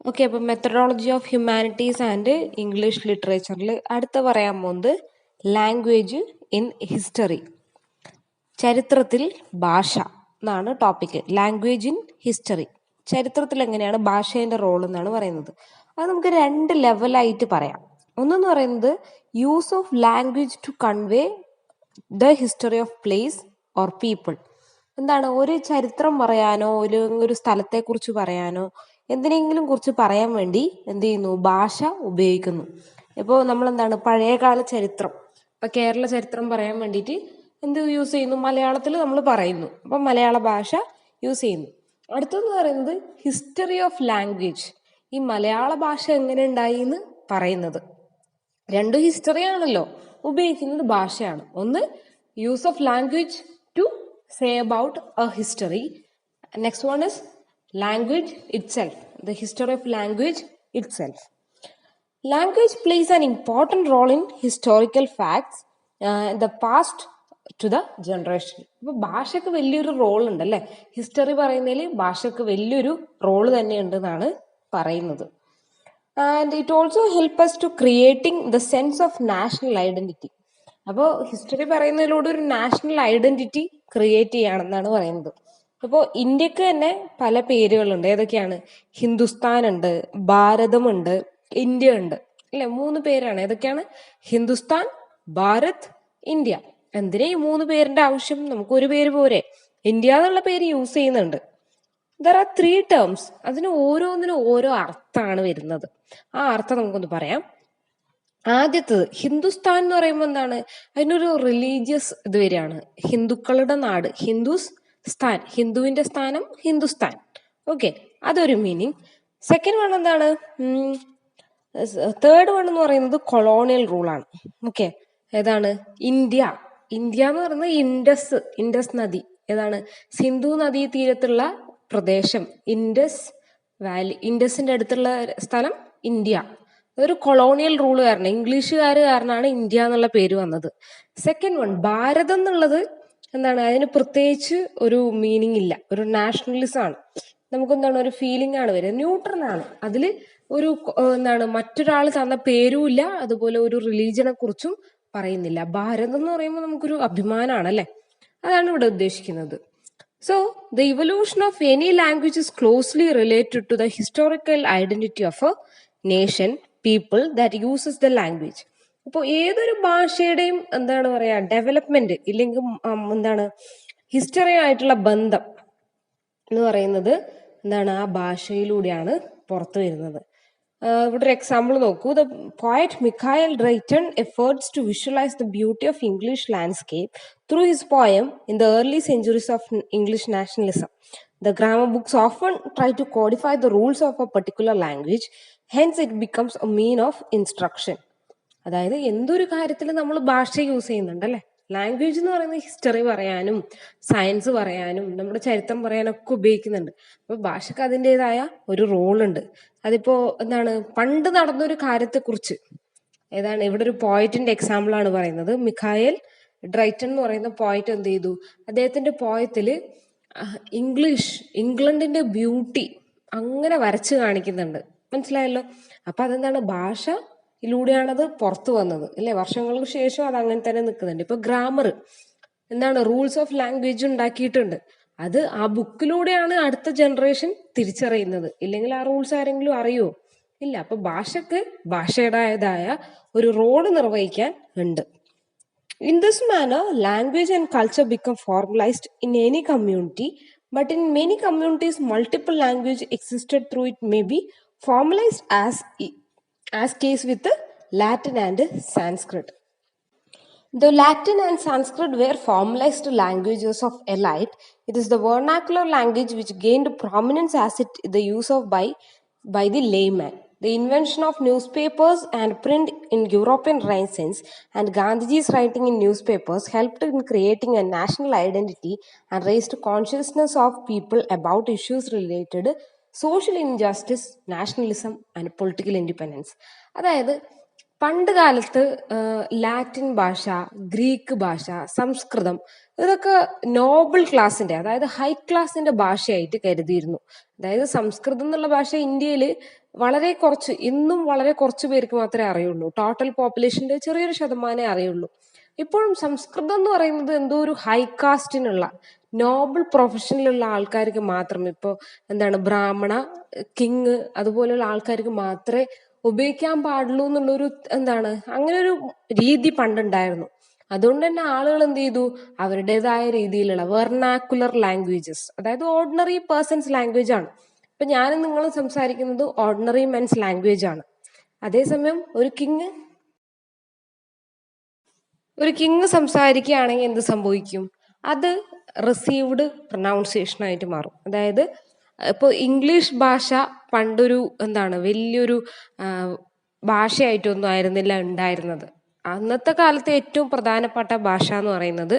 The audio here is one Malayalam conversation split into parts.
ഓക്കെ, അപ്പം methodology of humanities and English ലിറ്ററേച്ചറിൽ അടുത്ത പറയാൻ പോകുന്നത് ലാംഗ്വേജ് ഇൻ ഹിസ്റ്ററി, ചരിത്രത്തിൽ ഭാഷ എന്നാണ് ടോപ്പിക്ക്. ലാംഗ്വേജ് ഇൻ ഹിസ്റ്ററി, ചരിത്രത്തിൽ എങ്ങനെയാണ് ഭാഷേൻ്റെ റോൾ എന്നാണ് പറയുന്നത്. അത് നമുക്ക് രണ്ട് ലെവലായിട്ട് പറയാം. ഒന്നെന്ന് പറയുന്നത് use of language to convey the history of place or people. എന്താണ്, ഒരു ചരിത്രം പറയാനോ ഒരു സ്ഥലത്തെക്കുറിച്ച് പറയാനോ എന്തിനെങ്കിലും കുറിച്ച് പറയാൻ വേണ്ടി എന്ത് ചെയ്യുന്നു, ഭാഷ ഉപയോഗിക്കുന്നു. ഇപ്പോൾ നമ്മളെന്താണ് പഴയകാല ചരിത്രം, ഇപ്പം കേരള ചരിത്രം പറയാൻ വേണ്ടിയിട്ട് എന്ത് യൂസ് ചെയ്യുന്നു, മലയാളത്തിൽ നമ്മൾ പറയുന്നു, അപ്പം മലയാള ഭാഷ യൂസ് ചെയ്യുന്നു. അടുത്തെന്ന് പറയുന്നത് ഹിസ്റ്ററി ഓഫ് ലാംഗ്വേജ്, ഈ മലയാള ഭാഷ എങ്ങനെ ഉണ്ടായി എന്ന് പറയുന്നത്. രണ്ടും ഹിസ്റ്ററി ആണല്ലോ, ഉപയോഗിക്കുന്നത് ഭാഷയാണ്. ഒന്ന് use of language to say about a history, next one is language itself, the history of language itself. Language plays an important role in historical facts, the past to the generation. അപ്പോൾ ഭാഷയ്ക്ക് വലിയൊരു റോൾ ഉണ്ട് അല്ലേ, ഹിസ്റ്ററി പറയുന്നതിൽ ഭാഷയ്ക്ക് വലിയൊരു റോള് തന്നെ ഉണ്ടെന്നാണ് പറയുന്നത്. And it also help us to creating the sense of national identity. അപ്പോൾ ഹിസ്റ്ററി പറയുന്നതിലൂടെ ഒരു നാഷണൽ ഐഡന്റിറ്റി ക്രിയേറ്റ് ചെയ്യുകയാണെന്നാണ് പറയുന്നത്. അപ്പോൾ ഇന്ത്യക്ക് തന്നെ പല പേരുകളുണ്ട്. ഏതൊക്കെയാണ്? ഹിന്ദുസ്ഥാൻ ഉണ്ട്, ഭാരതമുണ്ട്, ഇന്ത്യ ഉണ്ട് അല്ലെ, മൂന്ന് പേരാണ്. ഏതൊക്കെയാണ്? ഹിന്ദുസ്ഥാൻ, ഭാരത്, ഇന്ത്യ. എന്തിനാ ഈ മൂന്ന് പേരിന്റെ ആവശ്യം? നമുക്ക് ഒരു പേര് പോരെ, ഇന്ത്യ എന്നുള്ള പേര് യൂസ് ചെയ്യുന്നുണ്ട്. ദർ ആർ 3 ടേംസ്, അതിന് ഓരോന്നിനും ഓരോ അർത്ഥമാണ് വരുന്നത്. ആ അർത്ഥം നമുക്കൊന്ന് പറയാം. ആദ്യത്തത് ഹിന്ദുസ്ഥാൻ എന്ന് പറയുമ്പോൾ എന്താണ്, അതിനൊരു റിലീജിയസ് ഇത് വരികയാണ്. ഹിന്ദുക്കളുടെ നാട്, ഹിന്ദുസ് സ്ഥാൻ, ഹിന്ദുവിന്റെ സ്ഥാനം ഹിന്ദുസ്ഥാൻ. ഓക്കെ, അതൊരു മീനിങ്. സെക്കൻഡ് വൺ എന്താണ്? തേർഡ് വൺ എന്ന് പറയുന്നത് കൊളോണിയൽ റൂളാണ്. ഓക്കെ, ഏതാണ്? ഇന്ത്യ. ഇന്ത്യ എന്ന് പറയുന്നത് ഇൻഡസ് നദി, ഏതാണ്? സിന്ധു നദീ തീരത്തുള്ള പ്രദേശം, ഇൻഡസ് വാലി, ഇൻഡസിന്റെ അടുത്തുള്ള സ്ഥലം ഇന്ത്യ. അതൊരു കൊളോണിയൽ റൂൾ കാരണം, ഇംഗ്ലീഷുകാർ കാരണമാണ് ഇന്ത്യ എന്നുള്ള പേര് വന്നത്. സെക്കൻഡ് വൺ ഭാരതം എന്നുള്ളത് എന്താണ്, അതിന് പ്രത്യേകിച്ച് ഒരു മീനിങ് ഇല്ല, ഒരു നാഷണലിസം ആണ്. നമുക്കെന്താണ്, ഒരു ഫീലിംഗ് ആണ് വരിക, ന്യൂട്രൽ ആണ്. അതിൽ ഒരു എന്താണ്, മറ്റൊരാൾ തന്ന പേരും ഇല്ല, അതുപോലെ ഒരു റിലീജിയനെ കുറിച്ചും പറയുന്നില്ല. ഭാരതം എന്ന് പറയുമ്പോൾ നമുക്കൊരു അഭിമാനമാണ് അല്ലെ, അതാണ് ഇവിടെ ഉദ്ദേശിക്കുന്നത്. So, the evolution of any language is closely related to the historical identity of a nation, people that uses the language. അപ്പോൾ ഏതൊരു ഭാഷയുടെയും എന്താണ് പറയാ, ഡെവലപ്മെന്റ് ഇല്ലെങ്കിൽ എന്താണ് ഹിസ്റ്ററി ആയിട്ടുള്ള ബന്ധം എന്ന് പറയുന്നത് എന്താണ്, ആ ഭാഷയിലൂടെയാണ് പുറത്തു വരുന്നത്. ഇവിടെ ഒരു എക്സാമ്പിൾ നോക്കൂ. The poet Michael Drayton efforts to visualise the beauty of English landscape through his poem in the early centuries of English nationalism. The grammar books often try to codify the rules of a particular language, hence it becomes a mean of instruction. അതായത് എന്തൊരു കാര്യത്തിൽ നമ്മൾ ഭാഷ യൂസ് ചെയ്യുന്നുണ്ട് അല്ലെ. ലാംഗ്വേജ് എന്ന് പറയുന്നത് ഹിസ്റ്ററി പറയാനും സയൻസ് പറയാനും നമ്മുടെ ചരിത്രം പറയാനൊക്കെ ഉപയോഗിക്കുന്നുണ്ട്. അപ്പൊ ഭാഷക്ക് അതിൻ്റെതായ ഒരു റോളുണ്ട്. അതിപ്പോ എന്താണ്, പണ്ട് നടന്നൊരു കാര്യത്തെക്കുറിച്ച്, ഏതാണ്, ഇവിടെ ഒരു പോയറ്റിന്റെ എക്സാമ്പിൾ ആണ് പറയുന്നത്. മിഖായൽ ഡ്രൈറ്റൺ എന്ന് പറയുന്ന പോയറ്റ് എന്ത് ചെയ്തു, അദ്ദേഹത്തിന്റെ പോയത്തില് ഇംഗ്ലണ്ടിന്റെ ബ്യൂട്ടി അങ്ങനെ വരച്ച് കാണിക്കുന്നുണ്ട്. മനസ്സിലായല്ലോ. അപ്പൊ അതെന്താണ്, ഭാഷയിലൂടെയാണത് പുറത്തു വന്നത് അല്ലെ. വർഷങ്ങൾക്ക് ശേഷം അത് അങ്ങനെ തന്നെ നിൽക്കുന്നുണ്ട്. ഇപ്പൊ ഗ്രാമർ എന്താണ്, റൂൾസ് ഓഫ് ലാംഗ്വേജ് ഉണ്ടാക്കിയിട്ടുണ്ട്. അത് ആ ബുക്കിലൂടെയാണ് അടുത്ത ജനറേഷൻ തിരിച്ചറിയുന്നത്. ഇല്ലെങ്കിൽ ആ റൂൾസ് ആരെങ്കിലും അറിയുമോ? ഇല്ല. അപ്പൊ ഭാഷക്ക് ഭാഷയുടേതായ ഒരു റോള് നിർവഹിക്കാൻ ഉണ്ട്. In this manner, language and culture become formalized in any community, but in many communities, multiple language existed through it may be formalized as case with the Latin and Sanskrit. The Latin and Sanskrit were formalized languages of elite. It is the vernacular language which gained prominence as the use of by the layman. The invention of newspapers and print in European Renaissance and Gandhiji's writing in newspapers helped in creating a national identity and raised consciousness of people about issues related social injustice, nationalism and political independence. അതായത് പണ്ട് കാലത്ത് ലാറ്റിൻ ഭാഷ, ഗ്രീക്ക് ഭാഷ, സംസ്കൃതം ഇതൊക്കെ നോബിൾ ക്ലാസിന്റെ, അതായത് ഹൈ ക്ലാസിന്റെ ഭാഷയായിട്ട് കരുതിയിരുന്നു. അതായത് സംസ്കൃതം എന്നുള്ള ഭാഷ ഇന്ത്യയിൽ വളരെ കുറച്ച്, ഇന്നും വളരെ കുറച്ച് പേർക്ക് മാത്രമേ അറിയുള്ളൂ. ടോട്ടൽ പോപ്പുലേഷന്റെ ചെറിയൊരു ശതമാനമേ അറിയുള്ളൂ. ഇപ്പോഴും സംസ്കൃതം എന്ന് പറയുന്നത് എന്തോ ഒരു ഹൈ കാസ്റ്റിനുള്ള നോബിൾ പ്രൊഫഷനിലുള്ള ആൾക്കാർക്ക് മാത്രം, ഇപ്പോൾ എന്താണ് ബ്രാഹ്മണ, കിങ് അതുപോലെയുള്ള ആൾക്കാർക്ക് മാത്രമേ ഉപയോഗിക്കാൻ പാടുള്ളൂ എന്നുള്ളൊരു എന്താണ് അങ്ങനെ ഒരു രീതി പണ്ടുണ്ടായിരുന്നു. അതുകൊണ്ട് തന്നെ ആളുകൾ എന്ത് ചെയ്തു, അവരുടേതായ രീതിയിലുള്ള വെർണാക്കുലർ ലാംഗ്വേജസ്, അതായത് ഓർഡിനറി പേഴ്സൺസ് ലാംഗ്വേജ് ആണ്. ഇപ്പൊ ഞാനും നിങ്ങളും സംസാരിക്കുന്നത് ഓർഡിനറി മെൻസ് ലാംഗ്വേജ് ആണ്. അതേസമയം ഒരു കിങ് സംസാരിക്കുകയാണെങ്കിൽ എന്ത് സംഭവിക്കും, അത് റിസീവ്ഡ് പ്രൊനൗൺസിയേഷൻ ആയിട്ട് മാറും. അതായത് ഇപ്പോൾ ഇംഗ്ലീഷ് ഭാഷ പണ്ടൊരു എന്താണ് വലിയൊരു ഭാഷയായിട്ടൊന്നും ആയിരുന്നില്ല ഉണ്ടായിരുന്നത്. അന്നത്തെ കാലത്തെ ഏറ്റവും പ്രധാനപ്പെട്ട ഭാഷ എന്ന് പറയുന്നത്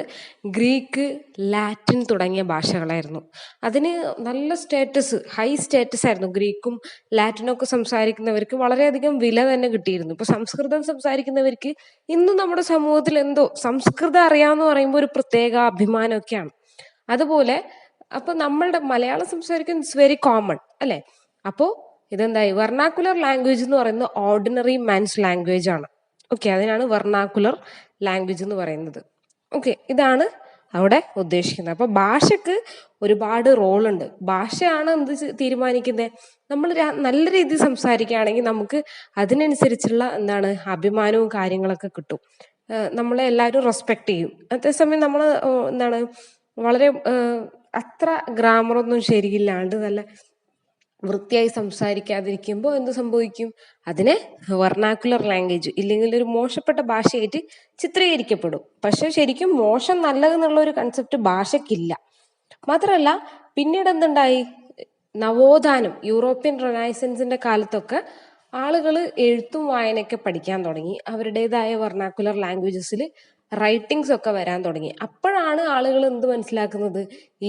ഗ്രീക്ക്, ലാറ്റിൻ തുടങ്ങിയ ഭാഷകളായിരുന്നു. അതിന് നല്ല സ്റ്റാറ്റസ്, ഹൈ സ്റ്റാറ്റസ് ആയിരുന്നു. ഗ്രീക്കും ലാറ്റിനും ഒക്കെ സംസാരിക്കുന്നവർക്ക് വളരെയധികം വില തന്നെ കിട്ടിയിരുന്നു. ഇപ്പൊ സംസ്കൃതം സംസാരിക്കുന്നവർക്ക് ഇന്നും നമ്മുടെ സമൂഹത്തിൽ എന്തോ സംസ്കൃതം അറിയാമെന്ന് പറയുമ്പോൾ ഒരു പ്രത്യേക അഭിമാനമൊക്കെയാണ്. അതുപോലെ അപ്പൊ നമ്മളുടെ മലയാളം സംസാരിക്കുന്നത് ഇറ്റ്സ് വെരി കോമൺ അല്ലെ. അപ്പോ ഇതെന്തായി, വെർണാക്കുലർ ലാംഗ്വേജ് എന്ന് പറയുന്നത് ഓർഡിനറി മാൻസ് ലാംഗ്വേജ് ആണ്. ഓക്കെ, അതിനാണ് വെർണാക്കുലർ ലാംഗ്വേജ് എന്ന് പറയുന്നത്. ഓക്കെ, ഇതാണ് അവിടെ ഉദ്ദേശിക്കുന്നത്. അപ്പൊ ഭാഷക്ക് ഒരുപാട് റോളുണ്ട്. ഭാഷയാണ് എന്ത് തീരുമാനിക്കുന്നത്. നമ്മൾ നല്ല രീതിയിൽ സംസാരിക്കുകയാണെങ്കിൽ നമുക്ക് അതിനനുസരിച്ചുള്ള എന്താണ് അഭിമാനവും കാര്യങ്ങളൊക്കെ കിട്ടും. നമ്മളെ എല്ലാവരും റെസ്പെക്ട് ചെയ്യും. അതേസമയം നമ്മൾ എന്താണ് വളരെ അത്ര ഗ്രാമറൊന്നും ശരിയില്ലാണ്ട് നല്ല വൃത്തിയായി സംസാരിക്കാതിരിക്കുമ്പോൾ എന്ത് സംഭവിക്കും, അതിനെ വെർണാക്കുലർ ലാംഗ്വേജ് ഇല്ലെങ്കിൽ ഒരു മോശപ്പെട്ട ഭാഷയായിട്ട് ചിത്രീകരിക്കപ്പെടും. പക്ഷെ ശരിക്കും മോശം നല്ലതെന്നുള്ള ഒരു കൺസെപ്റ്റ് ഭാഷയ്ക്കില്ല. മാത്രമല്ല പിന്നീട് എന്തുണ്ടായി, നവോത്ഥാനം, യൂറോപ്യൻ റെനൈസൻസിന്റെ കാലത്തൊക്കെ ആളുകൾ എഴുത്തും വായനയൊക്കെ പഠിക്കാൻ തുടങ്ങി. അവരുടേതായ വെർണാക്കുലർ ലാംഗ്വേജസിൽ റൈറ്റിങ്സ് ഒക്കെ വരാൻ തുടങ്ങി. അപ്പോഴാണ് ആളുകൾ എന്ത് മനസ്സിലാക്കുന്നത്,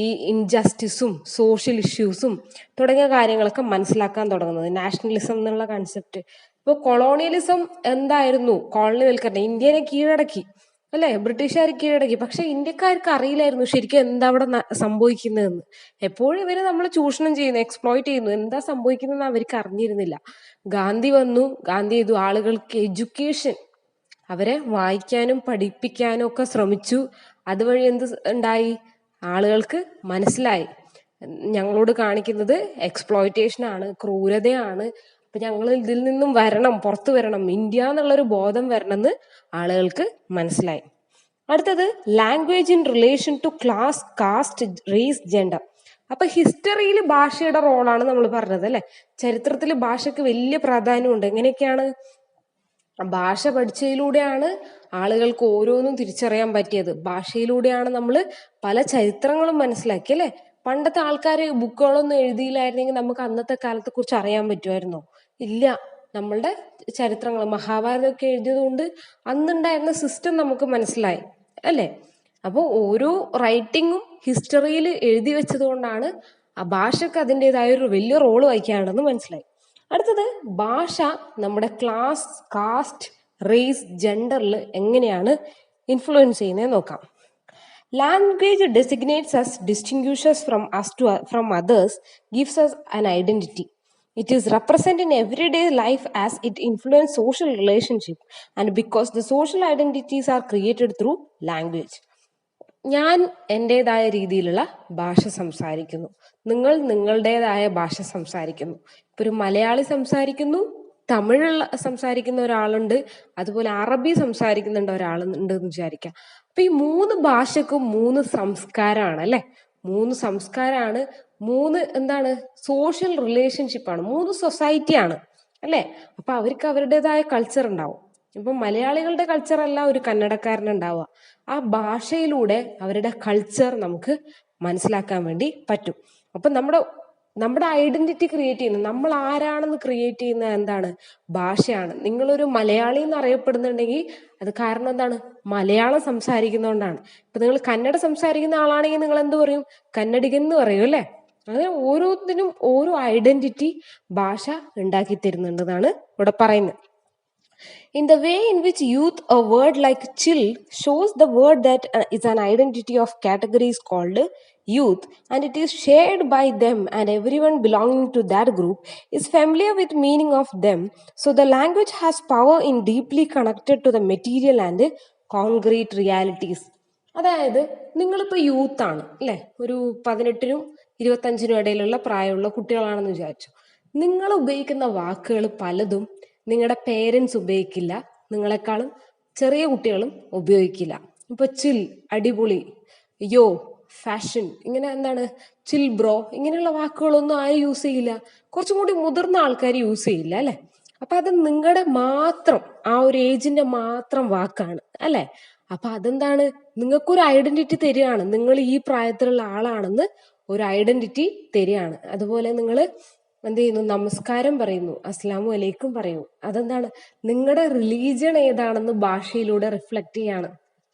ഈ ഇൻജസ്റ്റിസും സോഷ്യൽ ഇഷ്യൂസും തുടങ്ങിയ കാര്യങ്ങളൊക്കെ മനസ്സിലാക്കാൻ തുടങ്ങുന്നത്. നാഷണലിസം എന്നുള്ള കൺസെപ്റ്റ്. ഇപ്പോൾ കൊളോണിയലിസം എന്തായിരുന്നു, കോളനിവൽക്കരണം, ഇന്ത്യനെ കീഴടക്കി അല്ലെ, ബ്രിട്ടീഷുകാർ കീഴടക്കി. പക്ഷെ ഇന്ത്യക്കാർക്ക് അറിയില്ലായിരുന്നു ശരിക്കും എന്താ അവിടെ സംഭവിക്കുന്നതെന്ന്. എപ്പോഴും ഇവര് നമ്മളെ ചൂഷണം ചെയ്യുന്നു, എക്സ്പ്ലോയിറ്റ് ചെയ്യുന്നു, എന്താ സംഭവിക്കുന്നതെന്ന് അവർക്ക് അറിഞ്ഞിരുന്നില്ല. ഗാന്ധി വന്നു, ഗാന്ധി ചെയ്തു ആളുകൾക്ക് എഡ്യൂക്കേഷൻ, അവരെ വായിക്കാനും പഠിപ്പിക്കാനും ഒക്കെ ശ്രമിച്ചു. അതുവഴി എന്ത് ഉണ്ടായി, ആളുകൾക്ക് മനസ്സിലായി ഞങ്ങളോട് കാണിക്കുന്നത് എക്സ്പ്ലോയിറ്റേഷൻ ആണ്, ക്രൂരതയാണ്. അപ്പൊ ഞങ്ങൾ ഇതിൽ നിന്നും വരണം, പുറത്തു വരണം, ഇന്ത്യ എന്നുള്ളൊരു ബോധം വരണം എന്ന് ആളുകൾക്ക് മനസ്സിലായി. അടുത്തത് language in relation to class, caste, race, gender. അപ്പൊ ഹിസ്റ്ററിയിൽ ഭാഷയുടെ റോളാണ് നമ്മൾ പറഞ്ഞത് അല്ലെ. ചരിത്രത്തിൽ ഭാഷയ്ക്ക് വലിയ പ്രാധാന്യമുണ്ട്. എങ്ങനെയൊക്കെയാണ്, ഭാഷ പഠിച്ചതിലൂടെയാണ് ആളുകൾക്ക് ഓരോന്നും തിരിച്ചറിയാൻ പറ്റിയത്. ഭാഷയിലൂടെയാണ് നമ്മൾ പല ചരിത്രങ്ങളും മനസ്സിലാക്കി അല്ലെ. പണ്ടത്തെ ആൾക്കാർ ബുക്കുകളൊന്നും എഴുതിയില്ലായിരുന്നെങ്കിൽ നമുക്ക് അന്നത്തെ കാലത്തെ കുറിച്ച് അറിയാൻ പറ്റുമായിരുന്നോ? ഇല്ല. നമ്മളുടെ ചരിത്രങ്ങൾ, മഹാഭാരതമൊക്കെ എഴുതിയത് കൊണ്ട് അന്നുണ്ടായിരുന്ന സിസ്റ്റം നമുക്ക് മനസ്സിലായി അല്ലെ. അപ്പോൾ ഓരോ റൈറ്റിങ്ങും ഹിസ്റ്ററിയിൽ എഴുതി വെച്ചത് കൊണ്ടാണ് ആ ഭാഷക്ക് അതിൻ്റെതായ ഒരു വലിയ റോള് വഹിക്കാനുണ്ടെന്ന് മനസ്സിലായി. അടുത്തത് ഭാഷ നമ്മുടെ ക്ലാസ്, കാസ്റ്റ്, റേസ്, ജെൻഡറിൽ എങ്ങനെയാണ് ഇൻഫ്ലുവൻസ് ചെയ്യുന്നത് നോക്കാം. Language designates us, distinguishes from others, gives us an identity. It is represented in everyday life as it influences social relationship, and because the social identities are created through language. ഞാൻ എൻ്റെതായ രീതിയിലുള്ള ഭാഷ സംസാരിക്കുന്നു, നിങ്ങൾ നിങ്ങളുടേതായ ഭാഷ സംസാരിക്കുന്നു. ഇപ്പൊ ഒരു മലയാളി സംസാരിക്കുന്നു, തമിഴുള്ള സംസാരിക്കുന്ന ഒരാളുണ്ട്, അതുപോലെ അറബി സംസാരിക്കുന്നുണ്ട് ഒരാളുണ്ട് എന്ന് വിചാരിക്കാം. അപ്പൊ ഈ മൂന്ന് ഭാഷക്കും മൂന്ന് സംസ്കാരമാണ് അല്ലെ. മൂന്ന് സംസ്കാരമാണ്, മൂന്ന് എന്താണ് സോഷ്യൽ റിലേഷൻഷിപ്പാണ്, മൂന്ന് സൊസൈറ്റിയാണ് അല്ലെ. അപ്പൊ അവർക്ക് അവരുടേതായ കൾച്ചർ ഉണ്ടാവും. ഇപ്പൊ മലയാളികളുടെ കൾച്ചർ അല്ല ഒരു കന്നഡക്കാരനുണ്ടാവുക. ആ ഭാഷയിലൂടെ അവരുടെ കൾച്ചർ നമുക്ക് മനസ്സിലാക്കാൻ വേണ്ടി പറ്റും. അപ്പൊ നമ്മുടെ ഐഡന്റിറ്റി ക്രിയേറ്റ് ചെയ്യുന്നത്, നമ്മൾ ആരാണെന്ന് ക്രിയേറ്റ് ചെയ്യുന്ന എന്താണ്, ഭാഷയാണ്. നിങ്ങളൊരു മലയാളി എന്ന് അറിയപ്പെടുന്നുണ്ടെങ്കിൽ അത് കാരണം എന്താണ്, മലയാളം സംസാരിക്കുന്നതുകൊണ്ടാണ്. ഇപ്പൊ നിങ്ങൾ കന്നഡ സംസാരിക്കുന്ന ആളാണെങ്കിൽ നിങ്ങൾ എന്ത് പറയും, കന്നഡികൻ എന്ന് പറയും അല്ലെ. അങ്ങനെ ഓരോന്നിനും ഓരോ ഐഡന്റിറ്റി ഭാഷ ഉണ്ടാക്കി തരുന്നുണ്ടെന്നാണ് ഇവിടെ പറയുന്നത്. In the way in which youth, a word like chill shows the word that is an identity of categories called youth, and it is shared by them, and everyone belonging to that group is familiar with meaning of them. So the language has power in deeply connected to the material and concrete realities. അതായത് നിങ്ങളിപ്പോൾ യൂത്താണ് അല്ലേ, ഒരു 18-നും 25-നും ഇടയിലുള്ള പ്രായമുള്ള കുട്ടികളാണെന്ന് വിചാരിച്ചു. നിങ്ങൾ ഉപയോഗിക്കുന്ന വാക്കുകൾ പലതും നിങ്ങളുടെ പേരൻസ് ഉപയോഗിക്കില്ല, നിങ്ങളെക്കാളും ചെറിയ കുട്ടികളും ഉപയോഗിക്കില്ല. ഇപ്പൊ ചിൽ, അടിപൊളി, യോ, ഫാഷൻ, ഇങ്ങനെ എന്താണ് ചിൽ ബ്രോ, ഇങ്ങനെയുള്ള വാക്കുകളൊന്നും ആരും യൂസ് ചെയ്യില്ല. കുറച്ചും കൂടി മുതിർന്ന ആൾക്കാർ യൂസ് ചെയ്യില്ല അല്ലെ. അപ്പൊ അത് നിങ്ങളുടെ മാത്രം ആ ഒരു ഏജിന്റെ മാത്രം വാക്കാണ് അല്ലെ. അപ്പൊ അതെന്താണ്, നിങ്ങൾക്കൊരു ഐഡന്റിറ്റി തരികയാണ്, നിങ്ങൾ ഈ പ്രായത്തിലുള്ള ആളാണെന്ന് ഒരു ഐഡന്റിറ്റി തരികയാണ്. അതുപോലെ നിങ്ങൾ എന്ത് ചെയ്യുന്നു, നമസ്കാരം പറയുന്നു, അസ്സലാമു അലൈക്കും പറയുന്നു. അതെന്താണ്, നിങ്ങളുടെ റിലീജിയൻ ഏതാണെന്ന് ഭാഷയിലൂടെ റിഫ്ലക്ട് ചെയ്യാണ്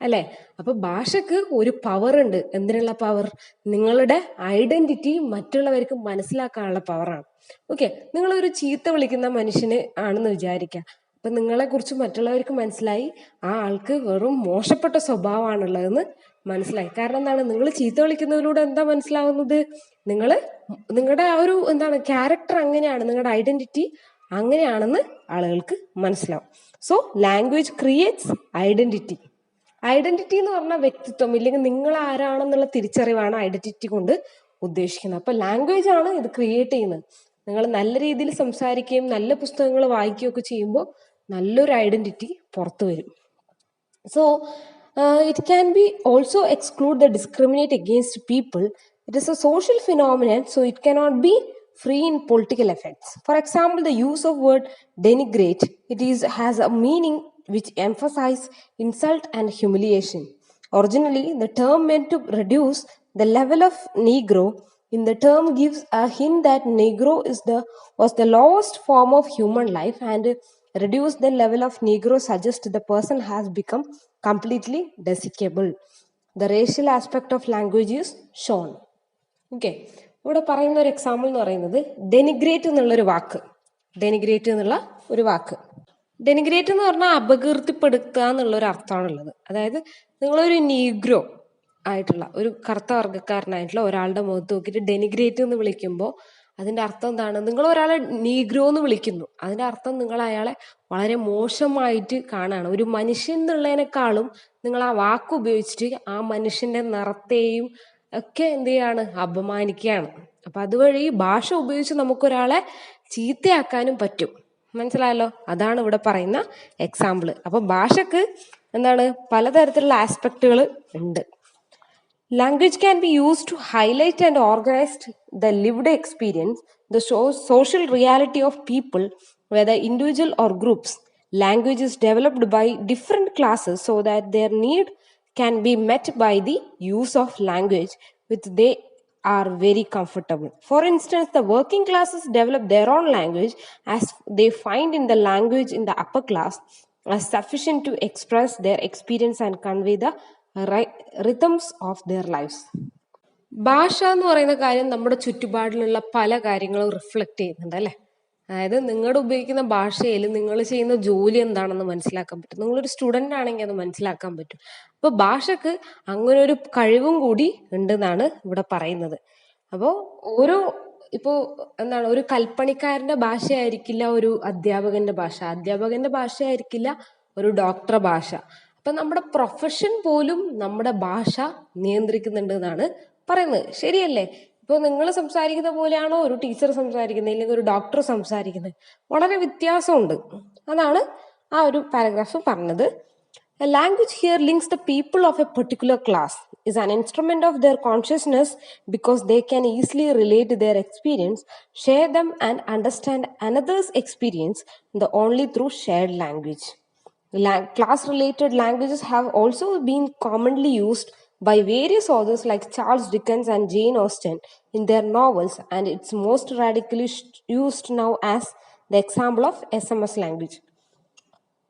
അല്ലെ. അപ്പൊ ഭാഷക്ക് ഒരു പവർ ഉണ്ട്. എന്തിനുള്ള പവർ? നിങ്ങളുടെ ഐഡന്റിറ്റി മറ്റുള്ളവർക്ക് മനസ്സിലാക്കാനുള്ള പവറാണ്. ഓക്കെ, നിങ്ങളൊരു ചീത്ത വിളിക്കുന്ന മനുഷ്യന് ആണെന്ന് വിചാരിക്കുക. അപ്പൊ നിങ്ങളെ കുറിച്ച് മറ്റുള്ളവർക്ക് മനസ്സിലായി ആ ആൾക്ക് വെറും മോശപ്പെട്ട സ്വഭാവമാണുള്ളതെന്ന് മനസ്സിലായി. കാരണം എന്താണ്, നിങ്ങൾ ചീത്ത വിളിക്കുന്നതിലൂടെ എന്താ മനസ്സിലാവുന്നത്, നിങ്ങളുടെ ആ ഒരു എന്താണ് ക്യാരക്ടർ അങ്ങനെയാണ്, നിങ്ങളുടെ ഐഡന്റിറ്റി അങ്ങനെയാണെന്ന് ആളുകൾക്ക് മനസ്സിലാവും. So language creates identity. Identity എന്ന് പറഞ്ഞാൽ വ്യക്തിത്വം, ഇല്ലെങ്കിൽ നിങ്ങൾ ആരാണെന്നുള്ള തിരിച്ചറിവാണ് ഐഡന്റിറ്റി കൊണ്ട് ഉദ്ദേശിക്കുന്നത്. അപ്പൊ ലാംഗ്വേജ് ആണ് ഇത് ക്രിയേറ്റ് ചെയ്യുന്നത്. നിങ്ങൾ നല്ല രീതിയിൽ സംസാരിക്കുകയും നല്ല പുസ്തകങ്ങൾ വായിക്കുകയും ഒക്കെ ചെയ്യുമ്പോൾ നല്ലൊരു ഐഡന്റിറ്റി പുറത്തു വരും. So it can be also exclude the discriminate against people. It is a social phenomenon, so it cannot be free in political effects. For example, the use of word denigrate, has a meaning which emphasize insult and humiliation. Originally, the term meant to reduce the level of Negro. In the term gives a hint that Negro was the lowest form of human life, and reduce the level of Negro suggests the person has become completely desicable. The racial aspect of language is shown. Okay, ഇവിടെ പറയുന്ന ഒരു എക്സാമ്പിൾ എന്ന് പറയുന്നത് ഡെനിഗ്രേറ്റ് എന്നുള്ളൊരു വാക്ക്. ഡെനിഗ്രേറ്റ് എന്നുള്ള ഒരു വാക്ക്, ഡെനിഗ്രേറ്റ് എന്ന് പറഞ്ഞാൽ അപകീർത്തിപ്പെടുത്തുക എന്നുള്ളൊരു അർത്ഥമാണുള്ളത്. അതായത് നിങ്ങളൊരു നീഗ്രോ ആയിട്ടുള്ള ഒരു കറുത്ത വർഗ്ഗക്കാരനായിട്ടുള്ള ഒരാളുടെ മുഖത്ത് നോക്കിയിട്ട് ഡെനിഗ്രേറ്റ് എന്ന് വിളിക്കുമ്പോൾ അതിന്റെ അർത്ഥം എന്താണ്? നിങ്ങൾ ഒരാളെ നീഗ്രോ എന്ന് വിളിക്കുന്നു, അതിന്റെ അർത്ഥം നിങ്ങൾ അയാളെ വളരെ മോശമായിട്ട് കാണാണ്. ഒരു മനുഷ്യൻ എന്നുള്ളതിനേക്കാളും നിങ്ങൾ ആ വാക്ക് ഉപയോഗിച്ചിട്ട് ആ മനുഷ്യന്റെ നിറത്തെയും ഒക്കെ എന്ത് ചെയ്യാണ്, അപമാനിക്കുകയാണ്. അപ്പൊ അതുവഴി ഭാഷ ഉപയോഗിച്ച് നമുക്കൊരാളെ ചീത്തയാക്കാനും പറ്റും. മനസ്സിലായല്ലോ? അതാണ് ഇവിടെ പറയുന്ന എക്സാമ്പിൾ. അപ്പൊ ഭാഷക്ക് എന്താണ്, പലതരത്തിലുള്ള ആസ്പെക്റ്റുകൾ ഉണ്ട്. Language can be used to highlight and organize the lived experience, the social reality of people, whether individual or groups. Language is developed by different classes so that their need can be met by the use of language which they are very comfortable. For instance, the working classes develop their own language as they find in the language in the upper class as sufficient to express their experience and convey the rhythms of their lives. ഭാഷ എന്ന് പറയുന്ന കാര്യം നമ്മുടെ ചുറ്റുപാടിലുള്ള പല കാര്യങ്ങളും റിഫ്ലക്റ്റ് ചെയ്യുന്നുണ്ട് അല്ലെ. അതായത് നിങ്ങളുടെ ഉപയോഗിക്കുന്ന ഭാഷയിൽ നിങ്ങൾ ചെയ്യുന്ന ജോലി എന്താണെന്ന് മനസ്സിലാക്കാൻ പറ്റും. നിങ്ങളൊരു സ്റ്റുഡൻ്റ് ആണെങ്കിൽ അത് മനസ്സിലാക്കാൻ പറ്റും. അപ്പോൾ ഭാഷക്ക് അങ്ങനെ ഒരു കഴിവും കൂടി ഉണ്ടെന്നാണ് ഇവിടെ പറയുന്നത്. അപ്പോൾ ഇപ്പോൾ എന്താണ്, ഒരു കൽപ്പണിക്കാരന്റെ ഭാഷയായിരിക്കില്ല ഒരു അധ്യാപകന്റെ ഭാഷ, അധ്യാപകന്റെ ഭാഷയായിരിക്കില്ല ഒരു ഡോക്ടറുടെ ഭാഷ. അപ്പൊ നമ്മുടെ പ്രൊഫഷൻ പോലും നമ്മുടെ ഭാഷ നിയന്ത്രിക്കുന്നുണ്ട് എന്നാണ് പറയുന്നത്. ശരിയല്ലേ? ഇപ്പോൾ നിങ്ങൾ സംസാരിക്കുന്ന പോലെയാണോ ഒരു ടീച്ചർ സംസാരിക്കുന്നത്, അല്ലെങ്കിൽ ഒരു ഡോക്ടർ സംസാരിക്കുന്നത്? വളരെ വ്യത്യാസമുണ്ട്. അതാണ് ആ ഒരു പാരഗ്രാഫ് പറഞ്ഞത്. A language here links the people of a particular class, is an instrument of their consciousness because they can easily relate their experience, share them and understand another's experience only through shared language. Class-related languages have also been commonly used by various authors like Charles Dickens and Jane Austen in their novels, and it's most radically used now as the example of SMS language.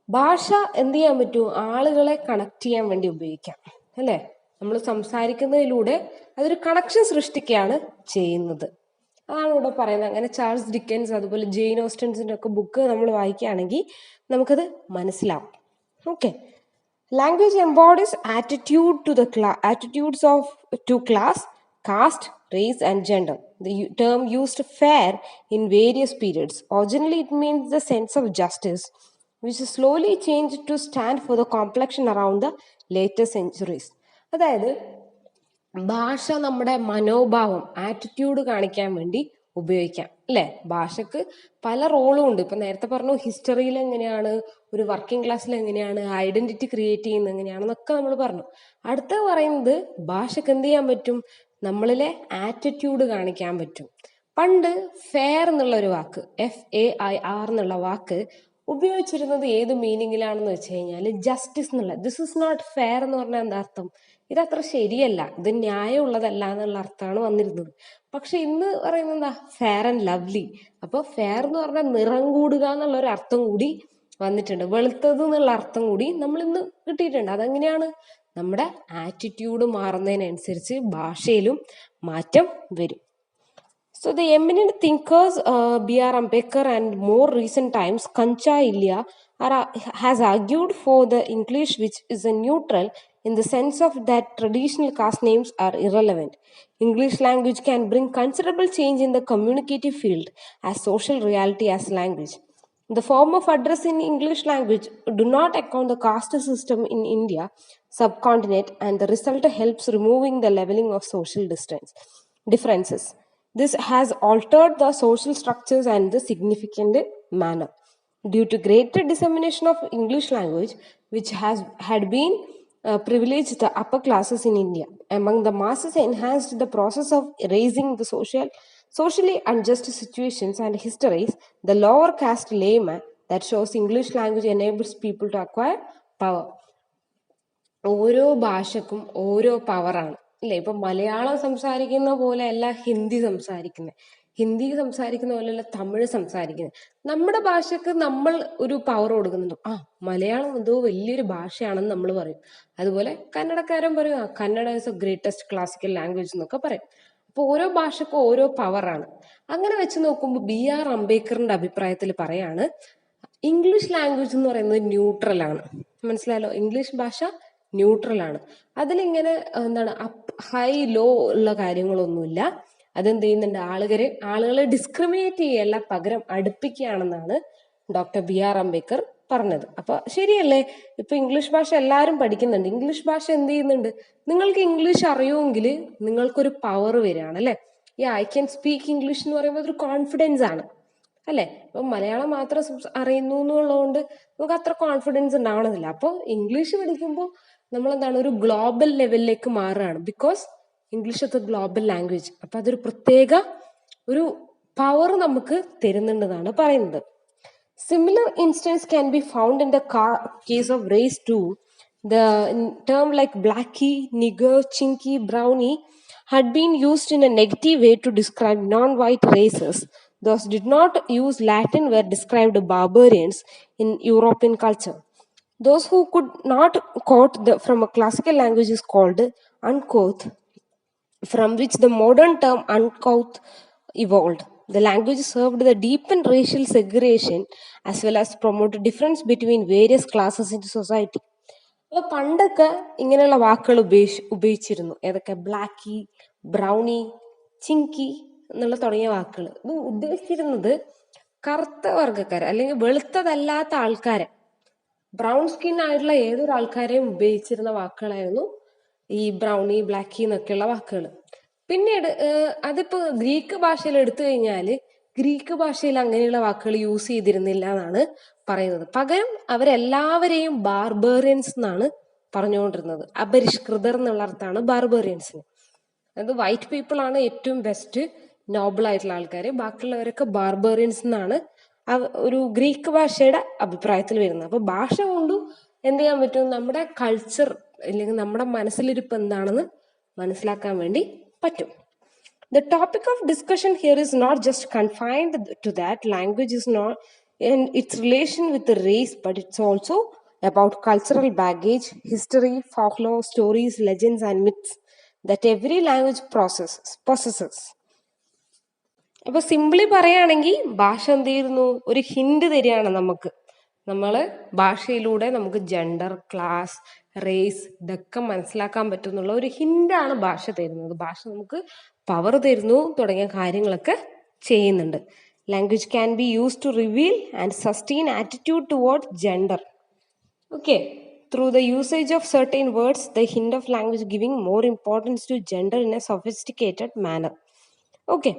ഭാഷ എന്ത് ചെയ്യാൻ പറ്റും? ആളുകളെ കണക്ട് ചെയ്യാൻ വേണ്ടി ഉപയോഗിക്കാം അല്ലേ. നമ്മൾ സംസാരിക്കുന്നതിലൂടെ അതൊരു കണക്ഷൻ സൃഷ്ടിക്കുകയാണ് ചെയ്യുന്നത്. അതാണ് ഇവിടെ പറയുന്നത്. അങ്ങനെ ചാൾസ് ഡിക്കൻസ് അതുപോലെ ജെയിൻ ഓസ്റ്റൻസിന്റെ ഒക്കെ ബുക്ക് നമ്മൾ വായിക്കുകയാണെങ്കിൽ നമുക്കത് മനസ്സിലാവും. Okay, language embodies attitudes of to class, caste, race, and gender. The term used fair in various periods. Originally, it means the sense of justice, which slowly changed to stand for the complexion around the later centuries. അതായത് ഭാഷ നമ്മുടെ മനോഭാവം, ആറ്റിറ്റ്യൂഡ് കാണിക്കാൻ വേണ്ടി ഉപയോഗിക്കാം അല്ലെ. ഭാഷക്ക് പല റോളും ഉണ്ട്. ഇപ്പൊ നേരത്തെ പറഞ്ഞു ഹിസ്റ്ററിയിൽ എങ്ങനെയാണ്, ഒരു വർക്കിംഗ് ക്ലാസ്സിൽ എങ്ങനെയാണ്, ഐഡന്റിറ്റി ക്രിയേറ്റ് ചെയ്യുന്നത് എങ്ങനെയാണെന്നൊക്കെ നമ്മൾ പറഞ്ഞു. അടുത്ത പറയുന്നത് ഭാഷക്ക് എന്ത് ചെയ്യാൻ പറ്റും, നമ്മളിലെ ആറ്റിറ്റ്യൂഡ് കാണിക്കാൻ പറ്റും. പണ്ട് ഫെയർ എന്നുള്ള ഒരു വാക്ക്, FAIR എന്നുള്ള വാക്ക് ഉപയോഗിച്ചിരുന്നത് ഏത് മീനിങ്ങിലാണെന്ന് വെച്ച് കഴിഞ്ഞാൽ ജസ്റ്റിസ് എന്നുള്ള, ദിസ് ഇസ് നോട്ട് ഫെയർ എന്ന് പറഞ്ഞാൽ എന്താ അർത്ഥം, ഇതത്ര ശരിയല്ല, ഇത് ന്യായമുള്ളതല്ല എന്നുള്ള അർത്ഥമാണ് വന്നിരുന്നത്. പക്ഷെ ഇന്ന് പറയുന്നത് എന്താ, ഫെയർ ആൻഡ് ലവ്ലി. അപ്പൊ ഫെയർ എന്ന് പറഞ്ഞാൽ നിറം കൂടുക എന്നുള്ള ഒരു അർത്ഥം കൂടി വന്നിട്ടുണ്ട്, വെളുത്തത് എന്നുള്ള അർത്ഥം കൂടി നമ്മൾ ഇന്ന് കിട്ടിയിട്ടുണ്ട്. അതെങ്ങനെയാണ്, നമ്മുടെ ആറ്റിറ്റ്യൂഡ് മാറുന്നതിനനുസരിച്ച് ഭാഷയിലും മാറ്റം വരും. So the eminent thinkers B.R. Ambedkar and more recent times Kancha Ilya has argued for the English which is a neutral in the sense of that traditional caste names are irrelevant. English language can bring considerable change in the communicative field as social reality as language. The form of address in English language do not account the caste system in India subcontinent, and the result helps removing the leveling of social differences. This has altered the social structures and the significant manner. Due to greater dissemination of English language, which had been privileged the upper classes in India, among the masses enhanced the process of erasing the socially unjust situations and histories, the lower caste layman that shows English language enables people to acquire power. ഓരോ ഭാഷക്കും ഓരോ പവറാണ് അല്ലെ. ഇപ്പൊ മലയാളം സംസാരിക്കുന്ന പോലെ അല്ല ഹിന്ദി സംസാരിക്കുന്നത്, ഹിന്ദി സംസാരിക്കുന്ന പോലെയല്ല തമിഴ് സംസാരിക്കുന്നത്. നമ്മുടെ ഭാഷക്ക് നമ്മൾ ഒരു പവർ കൊടുക്കുന്നുണ്ട്. മലയാളം എന്തോ വലിയൊരു ഭാഷയാണെന്ന് നമ്മൾ പറയും. അതുപോലെ കന്നഡക്കാരൻ പറയും Kannada is A greatest classical language എന്നൊക്കെ പറയും. അപ്പൊ ഓരോ ഭാഷക്കും ഓരോ പവറാണ്. അങ്ങനെ വെച്ച് നോക്കുമ്പോൾ B.R. അംബേദ്കറിന്റെ അഭിപ്രായത്തിൽ പറയാണ്, ഇംഗ്ലീഷ് ലാംഗ്വേജ് എന്ന് പറയുന്നത് ന്യൂട്രൽ ആണ്. മനസ്സിലായല്ലോ, ഇംഗ്ലീഷ് ഭാഷ ന്യൂട്രൽ ആണ്. അതിലിങ്ങനെ എന്താണ് ഹൈ ലോ ഉള്ള കാര്യങ്ങളൊന്നുമില്ല. അതെന്ത് ചെയ്യുന്നുണ്ട്, ആളുകളെ ഡിസ്ക്രിമിനേറ്റ് ചെയ്യല്ല, പകരം അടുപ്പിക്കുകയാണെന്നാണ് ഡോക്ടർ B.R. അംബേദ്കർ പറഞ്ഞത്. അപ്പൊ ശരിയല്ലേ, ഇപ്പൊ ഇംഗ്ലീഷ് ഭാഷ എല്ലാവരും പഠിക്കുന്നുണ്ട്. ഇംഗ്ലീഷ് ഭാഷ എന്ത് ചെയ്യുന്നുണ്ട്, നിങ്ങൾക്ക് ഇംഗ്ലീഷ് അറിയുമെങ്കിൽ നിങ്ങൾക്കൊരു പവർ വരികയാണ് അല്ലെ. ഈ ഐ ക്യാൻ സ്പീക്ക് ഇംഗ്ലീഷ് എന്ന് പറയുമ്പോൾ അതൊരു കോൺഫിഡൻസ് ആണ് അല്ലെ. ഇപ്പൊ മലയാളം മാത്രം അറിയുന്നു എന്നുള്ളതുകൊണ്ട് നമുക്ക് അത്ര കോൺഫിഡൻസ് ഉണ്ടാവണമെന്നില്ല. അപ്പോൾ ഇംഗ്ലീഷ് പഠിക്കുമ്പോൾ നമ്മൾ എന്താണ്, ഒരു ഗ്ലോബൽ ലെവലിലേക്ക് മാറുകയാണ്. Because English is a global language. അപ്പൊ അതൊരു പ്രത്യേക ഒരു പവർ നമുക്ക് തരുന്നുണ്ടെന്നാണ് പറയുന്നത്. Similar instance can be found in the case of race too. The term like blackie, nigger, chinky, brownie had been used in a negative way to describe non-white races. Those did not use Latin were described barbarians in European culture. Those who could not quote from a classical language is called uncouth, from which the modern term uncouth evolved. The language served the deepened racial segregation as well as promoted difference between various classes in society. അപ്പോൾ പണ്ടൊക്കെ ഇങ്ങനെയുള്ള വാക്കുകൾ ഉപയോഗിച്ചിരുന്നു. ഏതൊക്കെ, ബ്ലാക്കി, ബ്രൗണി, ചിങ്കി എന്നുള്ള തുടങ്ങിയ വാക്കുകൾ. ഇത് ഉദ്ദേശിച്ചിരുന്നത് കറുത്ത വർഗ്ഗക്കാരെ അല്ലെങ്കിൽ വെളുത്തതല്ലാത്ത ആൾക്കാരെ, ബ്രൗൺ സ്കിൻ ആയിട്ടുള്ള ഏതൊരു ആൾക്കാരെയും ഉപയോഗിച്ചിരുന്ന വാക്കുകളായിരുന്നു ഈ ബ്രൗണി, ബ്ലാക്കി എന്നൊക്കെയുള്ള വാക്കുകൾ. പിന്നീട് അതിപ്പോ ഗ്രീക്ക് ഭാഷയിൽ എടുത്തു കഴിഞ്ഞാൽ ഗ്രീക്ക് ഭാഷയിൽ അങ്ങനെയുള്ള വാക്കുകൾ യൂസ് ചെയ്തിരുന്നില്ല എന്നാണ് പറയുന്നത്. പകരം അവരെല്ലാവരെയും ബാർബേറിയൻസ് എന്നാണ് പറഞ്ഞുകൊണ്ടിരുന്നത്. അപരിഷ്കൃതർ എന്നുള്ള അർത്ഥമാണ് ബാർബേറിയൻസിന്. അത് വൈറ്റ് പീപ്പിൾ ആണ് ഏറ്റവും ബെസ്റ്റ് നോബിൾ ആയിട്ടുള്ള ആൾക്കാർ, ബാക്കിയുള്ളവരൊക്കെ ബാർബേറിയൻസ് എന്നാണ് ഒരു ഗ്രീക്ക് ഭാഷയുടെ അഭിപ്രായത്തിൽ വരുന്നത്. അപ്പൊ ഭാഷ കൊണ്ടും എന്ത് ചെയ്യാൻ പറ്റും, നമ്മുടെ കൾച്ചർ അല്ലെങ്കിൽ നമ്മുടെ മനസ്സിലിരിപ്പ് എന്താണെന്ന് മനസ്സിലാക്കാൻ വേണ്ടി പറ്റും. The topic of discussion here is not just confined to that language is not in its relation with the race, but it's also about cultural baggage, history, folklore, stories, legends and myths that every language possesses. അപ്പൊ സിംപിളി പറയുകയാണെങ്കിൽ ഭാഷ എന്ത് ചെയ്യുന്നു, ഒരു ഹിന്റ് തരികയാണ് നമുക്ക്. ഭാഷയിലൂടെ നമുക്ക് ജെൻഡർ, ക്ലാസ്, റേസ് ഇതൊക്കെ മനസ്സിലാക്കാൻ പറ്റുന്നുള്ള ഒരു ഹിന്റാണ് ഭാഷ തരുന്നത്. ഭാഷ നമുക്ക് പവർ തരുന്നു തുടങ്ങിയ കാര്യങ്ങളൊക്കെ ചെയ്യുന്നുണ്ട്. Language can be use to reveal and sustain attitude towards gender. Okay, through the usage of certain words, the hint of language giving more importance to gender in a sophisticated manner. Okay,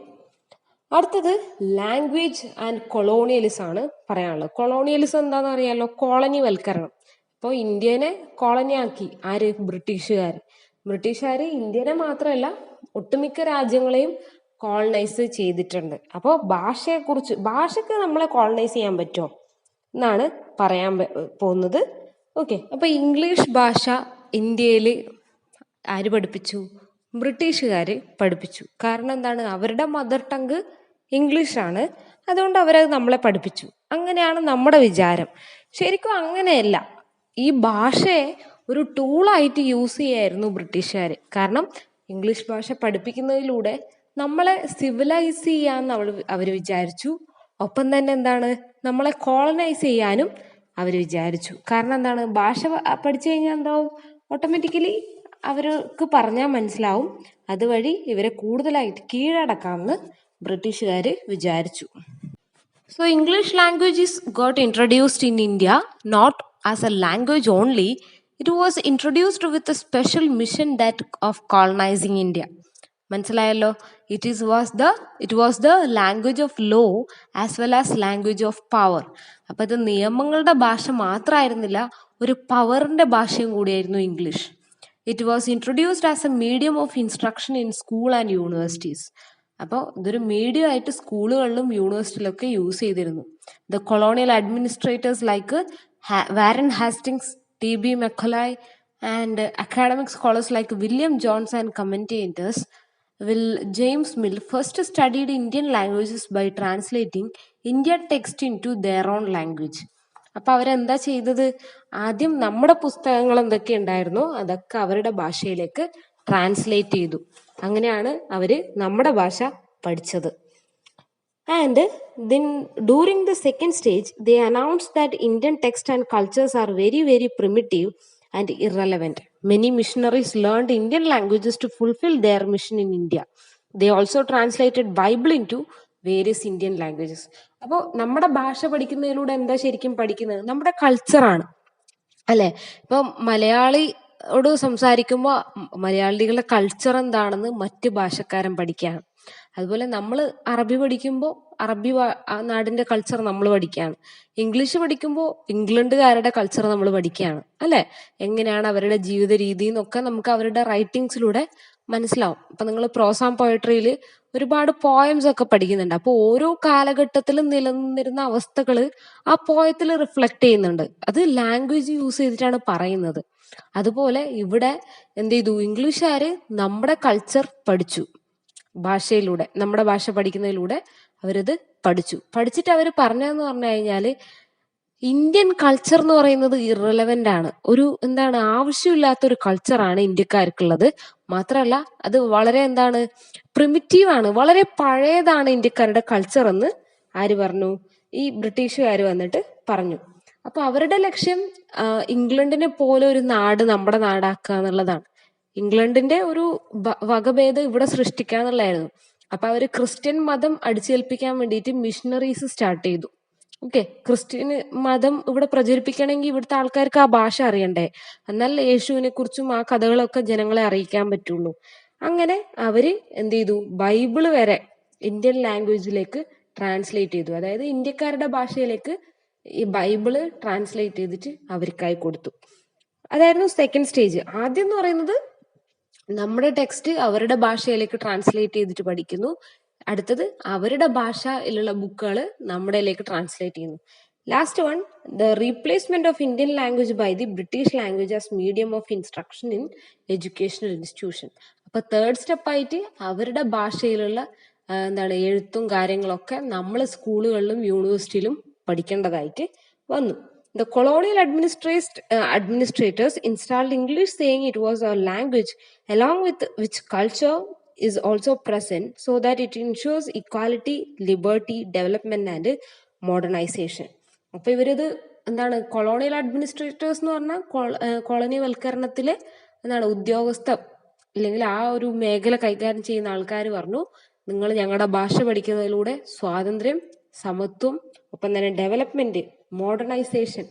അടുത്തത് ലാംഗ്വേജ് ആൻഡ് കൊളോണിയലിസം ആണ് പറയാനുള്ളത്. കൊളോണിയലിസം എന്താണെന്ന് അറിയാലോ, കോളനി വൽക്കരണം. ഇപ്പോൾ ഇന്ത്യനെ കോളനി ആക്കി ആര്? ബ്രിട്ടീഷുകാർ ഇന്ത്യനെ മാത്രമല്ല ഒട്ടുമിക്ക രാജ്യങ്ങളെയും കോളനൈസ് ചെയ്തിട്ടുണ്ട്. അപ്പോൾ ഭാഷയ്ക്ക് നമ്മളെ കോളനൈസ് ചെയ്യാൻ പറ്റുമോ എന്നാണ് പറയാൻ പോകുന്നത്. ഓക്കെ, അപ്പൊ ഇംഗ്ലീഷ് ഭാഷ ഇന്ത്യയിൽ ആര് പഠിപ്പിച്ചു? ബ്രിട്ടീഷുകാർ പഠിപ്പിച്ചു. കാരണം എന്താണ്? അവരുടെ മദർ ടങ്ക് ഇംഗ്ലീഷാണ്, അതുകൊണ്ട് അവരത് നമ്മളെ പഠിപ്പിച്ചു. അങ്ങനെയാണ് നമ്മുടെ വിചാരം. ശരിക്കും അങ്ങനെയല്ല. ഈ ഭാഷയെ ഒരു ടൂളായിട്ട് യൂസ് ചെയ്യായിരുന്നു ബ്രിട്ടീഷുകാർ. കാരണം ഇംഗ്ലീഷ് ഭാഷ പഠിപ്പിക്കുന്നതിലൂടെ നമ്മളെ സിവിലൈസ് ചെയ്യാന്ന് അവർ വിചാരിച്ചു. ഒപ്പം തന്നെ എന്താണ്? നമ്മളെ കോളനൈസ് ചെയ്യാനും അവർ വിചാരിച്ചു. കാരണം എന്താണ്? ഭാഷ പഠിച്ചു കഴിഞ്ഞാൽ എന്താവും? ഓട്ടോമാറ്റിക്കലി അവർക്ക് പറഞ്ഞാൽ മനസ്സിലാവും. അതുവഴി ഇവരെ കൂടുതലായിട്ട് കീഴടക്കാമെന്ന് ബ്രിട്ടീഷുകാർ വിചാരിച്ചു. So English language is got introduced in India not as a language only. It was introduced with a special mission that of colonizing India. മനസ്സിലായല്ലോ. It was the language of law as well as language of power. അപ്പൊ ഇത് നിയമങ്ങളുടെ ഭാഷ മാത്രമായിരുന്നില്ല, ഒരു പവറിന്റെ ഭാഷയും കൂടിയായിരുന്നു English. It was introduced as a medium of instruction in school and universities. അപ്പോൾ ഇതൊരു മീഡിയം ആയിട്ട് സ്കൂളുകളിലും യൂണിവേഴ്സിറ്റിയിലൊക്കെ യൂസ് ചെയ്തിരുന്നു. The colonial administrators like Warren Hastings, TB Macaulay and academic scholars like William Jones and commentators James Mill first studied Indian languages by translating Indian text into their own language. അപ്പൊ അവരെന്താ ചെയ്തത്? ആദ്യം നമ്മുടെ പുസ്തകങ്ങൾ എന്തൊക്കെ ഉണ്ടായിരുന്നോ അതൊക്കെ അവരുടെ ഭാഷയിലേക്ക് ട്രാൻസ്ലേറ്റ് ചെയ്തു. അങ്ങനെയാണ് അവര് നമ്മുടെ ഭാഷ പഠിച്ചത്. And then during the second stage, they announced that Indian text and cultures are very, very primitive and irrelevant. Many missionaries learned Indian languages to fulfill their mission in India. They also translated Bible into various Indian languages. അപ്പോൾ നമ്മുടെ ഭാഷ പഠിക്കുന്നതിലൂടെ എന്താ ശരിക്കും പഠിക്കുന്നത്? നമ്മുടെ കൾച്ചറാണ്, അല്ലെ? ഇപ്പം മലയാളിയോട് സംസാരിക്കുമ്പോൾ മലയാളികളുടെ കൾച്ചർ എന്താണെന്ന് മറ്റ് ഭാഷക്കാരൻ പഠിക്കുകയാണ്. അതുപോലെ നമ്മൾ അറബി പഠിക്കുമ്പോൾ അറബി നാടിന്റെ കൾച്ചർ നമ്മൾ പഠിക്കുകയാണ്. ഇംഗ്ലീഷ് പഠിക്കുമ്പോൾ ഇംഗ്ലണ്ടുകാരുടെ കൾച്ചർ നമ്മൾ പഠിക്കുകയാണ്, അല്ലെ? എങ്ങനെയാണ് അവരുടെ ജീവിത രീതി എന്നൊക്കെ നമുക്ക് അവരുടെ റൈറ്റിങ്സിലൂടെ മനസ്സിലാവും. അപ്പൊ നിങ്ങൾ പ്രോസ് ആൻഡ് പോയട്രിയിൽ ഒരുപാട് പോയംസ് ഒക്കെ പഠിക്കുന്നുണ്ട്. അപ്പോൾ ഓരോ കാലഘട്ടത്തിലും നിലനിന്നിരുന്ന അവസ്ഥകൾ ആ പോയത്തിൽ റിഫ്ലക്ട് ചെയ്യുന്നുണ്ട്. അത് ലാംഗ്വേജ് യൂസ് ചെയ്തിട്ടാണ് പറയുന്നത്. അതുപോലെ ഇവിടെ എന്ത് ചെയ്തു? ഇംഗ്ലീഷുകാര് നമ്മുടെ കൾച്ചർ പഠിച്ചു. ഭാഷയിലൂടെ, നമ്മുടെ ഭാഷ പഠിക്കുന്നതിലൂടെ അവരത് പഠിച്ചിട്ട് അവർ പറഞ്ഞതെന്ന് പറഞ്ഞു കഴിഞ്ഞാല് ഇന്ത്യൻ കൾച്ചർ എന്ന് പറയുന്നത് ഇറലവന്റ് ആണ്. എന്താണ്, ആവശ്യമില്ലാത്തൊരു കൾച്ചറാണ് ഇന്ത്യക്കാർക്കുള്ളത്. മാത്രമല്ല അത് വളരെ പ്രിമിറ്റീവ് ആണ്, വളരെ പഴയതാണ് ഇന്ത്യക്കാരുടെ കൾച്ചർ എന്ന് ആര് പറഞ്ഞു? ഈ ബ്രിട്ടീഷുകാർ വന്നിട്ട് പറഞ്ഞു. അപ്പൊ അവരുടെ ലക്ഷ്യം ഇംഗ്ലണ്ടിനെ പോലെ ഒരു നാട് നമ്മുടെ നാടാക്കുക എന്നുള്ളതാണ്. ഇംഗ്ലണ്ടിന്റെ ഒരു വകഭേദം ഇവിടെ സൃഷ്ടിക്കുക എന്നുള്ളതായിരുന്നു. അപ്പൊ അവര് ക്രിസ്ത്യൻ മതം അടിച്ചേൽപ്പിക്കാൻ വേണ്ടിയിട്ട് മിഷണറീസ് സ്റ്റാർട്ട് ചെയ്തു. ഓക്കെ, ക്രിസ്ത്യൻ മതം ഇവിടെ പ്രചരിപ്പിക്കണമെങ്കിൽ ഇവിടുത്തെ ആൾക്കാർക്ക് ആ ഭാഷ അറിയണ്ടേ, എന്നാൽ യേശുവിനെ കുറിച്ചും ആ കഥകളൊക്കെ ജനങ്ങളെ അറിയിക്കാൻ പറ്റുള്ളൂ. അങ്ങനെ അവര് എന്ത് ചെയ്തു? ബൈബിള് വരെ ഇന്ത്യൻ ലാംഗ്വേജിലേക്ക് ട്രാൻസ്ലേറ്റ് ചെയ്തു. അതായത് ഇന്ത്യക്കാരുടെ ഭാഷയിലേക്ക് ഈ ബൈബിള് ട്രാൻസ്ലേറ്റ് ചെയ്തിട്ട് അവർക്കായി കൊടുത്തു. അതായിരുന്നു സെക്കൻഡ് സ്റ്റേജ്. ആദ്യം എന്ന് പറയുന്നത് നമ്മുടെ ടെക്സ്റ്റ് അവരുടെ ഭാഷയിലേക്ക് ട്രാൻസ്ലേറ്റ് ചെയ്തിട്ട് പഠിക്കുന്നു. അടുത്തത് അവരുടെ ഭാഷയിലുള്ള ബുക്കുകൾ നമ്മുടെയിലേക്ക് ട്രാൻസ്ലേറ്റ് ചെയ്യുന്നു. Last one, the replacement of Indian language by the British language as medium of instruction in educational institution. അപ്പൊ തേർഡ് സ്റ്റെപ്പായിട്ട് അവരുടെ ഭാഷയിലുള്ള എഴുത്തും കാര്യങ്ങളൊക്കെ നമ്മൾ സ്കൂളുകളിലും യൂണിവേഴ്സിറ്റിയിലും പഠിക്കേണ്ടതായിട്ട് വന്നു. The colonial administrators installed English, saying it was a language along with which culture is also present, so that it ensures equality, liberty, development and modernization. അപ്പൊ ഇവരത് എന്താണ് കൊളോണിയൽ അഡ്മിനിസ്ട്രേറ്റേഴ്സ് എന്ന് പറഞ്ഞാൽ കോളനിവൽക്കരണത്തിലെ എന്താണ് ഉദ്യോഗസ്ഥ അല്ലെങ്കിൽ ആ ഒരു മേഖല കൈകാര്യം ചെയ്യുന്ന ആൾക്കാർ പറഞ്ഞു, നിങ്ങൾ ഞങ്ങളുടെ ഭാഷ പഠിക്കുന്നതിലൂടെ സ്വാതന്ത്ര്യം, സമത്വം, ഒപ്പം തന്നെ ഡെവലപ്മെന്റ്, മോഡേണൈസേഷൻ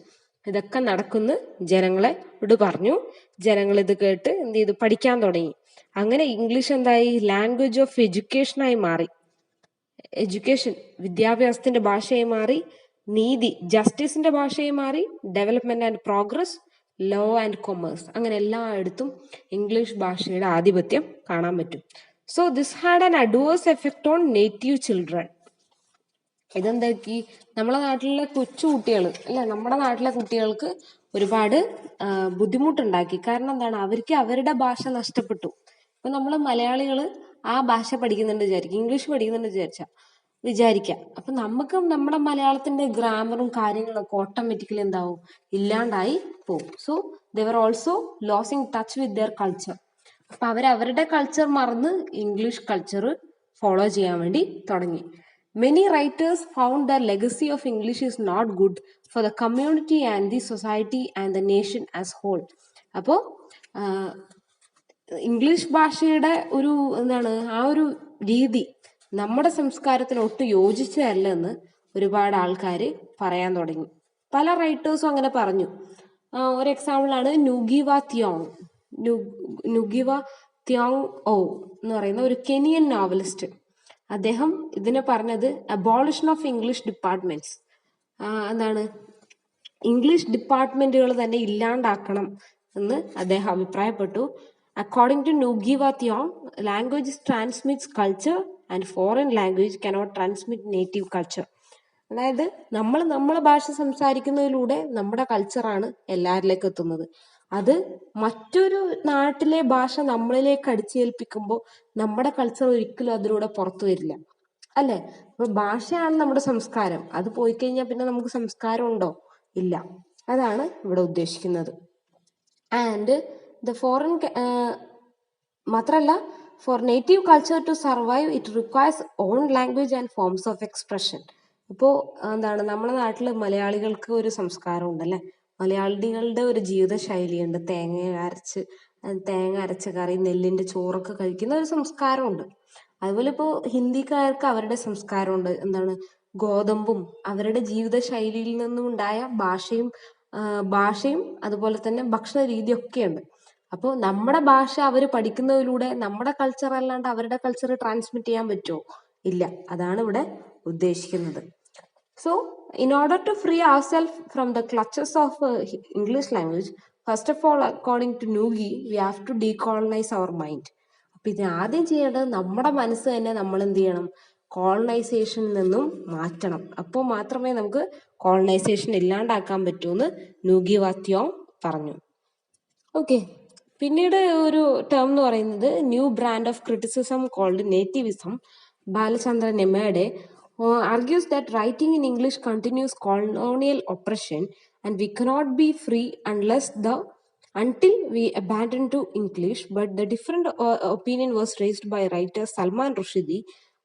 ഇതൊക്കെ നടക്കുന്ന ജനങ്ങളെ ഇവിടെ പറഞ്ഞു. ജനങ്ങൾ ഇത് കേട്ട് എന്ത് ചെയ്തു, പഠിക്കാൻ തുടങ്ങി. അങ്ങനെ ഇംഗ്ലീഷ് എന്തായി, ലാംഗ്വേജ് ഓഫ് എഡ്യൂക്കേഷനായി മാറി. എഡ്യൂക്കേഷൻ വിദ്യാഭ്യാസത്തിന്റെ ഭാഷയായി മാറി, നീതി ജസ്റ്റിസിന്റെ ഭാഷയായി മാറി, development and progress, law and commerce, അങ്ങനെ എല്ലായിടത്തും ഇംഗ്ലീഷ് ഭാഷയുടെ ആധിപത്യം കാണാൻ പറ്റും. So this had an adverse effect on native children. ഇതെന്താക്കി, നമ്മളെ നാട്ടിലെ കൊച്ചു കുട്ടികൾ അല്ലെ, നമ്മുടെ നാട്ടിലെ കുട്ടികൾക്ക് ഒരുപാട് ബുദ്ധിമുട്ടുണ്ടാക്കി. കാരണം എന്താണ്, അവർക്ക് അവരുടെ ഭാഷ നഷ്ടപ്പെട്ടു. ഇപ്പൊ നമ്മൾ മലയാളികൾ ആ ഭാഷ പഠിക്കുന്നുണ്ട് വിചാരിക്കും, ഇംഗ്ലീഷ് പഠിക്കുന്നുണ്ട് വിചാരിക്കാം. അപ്പൊ നമുക്ക് നമ്മുടെ മലയാളത്തിന്റെ ഗ്രാമറും കാര്യങ്ങളൊക്കെ ഓട്ടോമാറ്റിക്കലി എന്താവും, ഇല്ലാണ്ടായി പോകും. So they were also losing touch with their culture. അപ്പൊ അവരുടെ കൾച്ചർ മറന്ന് ഇംഗ്ലീഷ് കൾച്ചർ ഫോളോ ചെയ്യാൻ വേണ്ടി തുടങ്ങി. Many writers found the legacy of English is not good for the community and the society and the nation as whole. അപ്പോൾ ഇംഗ്ലീഷ് ഭാഷയുടെ ഒരു എന്താണ് ആ ഒരു രീതി നമ്മുടെ സംസ്കാരത്തിന് ഒട്ടും യോജിച്ചതല്ലെന്ന് ഒരുപാട് ആൾക്കാർ പറയാൻ തുടങ്ങി. പല റൈറ്റേഴ്സും അങ്ങനെ പറഞ്ഞു. ഒരു എക്സാമ്പിളാണ് നുഗിവ തിയോങ് ഓ എന്ന് പറയുന്ന ഒരു കെനിയൻ നോവലിസ്റ്റ്. അദ്ദേഹം ഇതിനെ പറഞ്ഞത് അബോളിഷൻ ഓഫ് ഇംഗ്ലീഷ് ഡിപ്പാർട്ട്മെന്റ്സ്, എന്താണ് ഇംഗ്ലീഷ് ഡിപ്പാർട്ട്മെന്റുകൾ തന്നെ ഇല്ലാണ്ടാക്കണം എന്ന് അദ്ദേഹം അഭിപ്രായപ്പെട്ടു. According to Ngugi wa Thiong'o, language transmits culture and foreign language cannot transmit native culture. അതായത് നമ്മളെ ഭാഷ സംസാരിക്കുന്നതിലൂടെ നമ്മുടെ കൾച്ചറാണ് എല്ലാവരിലേക്കും എത്തുന്നത്. അത് മറ്റൊരു നാട്ടിലെ ഭാഷ നമ്മളിലേക്ക് അടിച്ചേൽപ്പിക്കുമ്പോൾ നമ്മുടെ കൾച്ചർ ഒരിക്കലും അതിലൂടെ പുറത്തു വരില്ല, അല്ലെ? അപ്പൊ ഭാഷയാണ് നമ്മുടെ സംസ്കാരം. അത് പോയി കഴിഞ്ഞാൽ പിന്നെ നമുക്ക് സംസ്കാരം ഉണ്ടോ? ഇല്ല. അതാണ് ഇവിടെ ഉദ്ദേശിക്കുന്നത്. ആൻഡ് ദ ഫോറിൻ മാത്രല്ല, for native culture to survive it requires own language and forms of expression. ഇപ്പോൾ എന്താണ്, നമ്മുടെ നാട്ടിൽ മലയാളികൾക്ക് ഒരു സംസ്കാരം ഉണ്ടല്ലേ, മലയാളികളുടെ ഒരു ജീവിത ശൈലിയുണ്ട്. തേങ്ങ അരച്ച കറി, നെല്ലിന്റെ ചോറൊക്കെ കഴിക്കുന്ന ഒരു സംസ്കാരമുണ്ട്. അതുപോലെ ഇപ്പോൾ ഹിന്ദിക്കാർക്ക് അവരുടെ സംസ്കാരമുണ്ട്. എന്താണ്, ഗോതമ്പും അവരുടെ ജീവിത ശൈലിയിൽ നിന്നും ഉണ്ടായ ഭാഷയും അതുപോലെ തന്നെ ഭക്ഷണ രീതിയൊക്കെയുണ്ട്. അപ്പോൾ നമ്മുടെ ഭാഷ അവർ പഠിക്കുന്നതിലൂടെ നമ്മുടെ കൾച്ചർ അല്ലാണ്ട് അവരുടെ കൾച്ചർ ട്രാൻസ്മിറ്റ് ചെയ്യാൻ പറ്റുമോ? ഇല്ല. അതാണ് ഇവിടെ ഉദ്ദേശിക്കുന്നത്. So, in order to free ourselves from the clutches of English language, first of all, according to Nugi, we have to decolonize our mind. അപ്പം ഇത് ആദ്യം ചെയ്യേണ്ടത് നമ്മുടെ മനസ്സ് തന്നെ നമ്മൾ എന്ത് ചെയ്യണം, കോളനൈസേഷനിൽ നിന്നും മാറ്റണം. അപ്പോൾ മാത്രമേ നമുക്ക് കോളനൈസേഷൻ ഇല്ലാണ്ടാക്കാൻ പറ്റൂന്ന് നുഗി വാത്യോങ് പറഞ്ഞു. ഓക്കെ, പിന്നീട് ഒരു ടേം എന്ന് പറയുന്നത് new brand of criticism called nativism. Balachandra Nemade argues that writing in English continues colonial oppression and we cannot be free until we abandon to English. But the different opinion was raised by writer Salman Rushdie,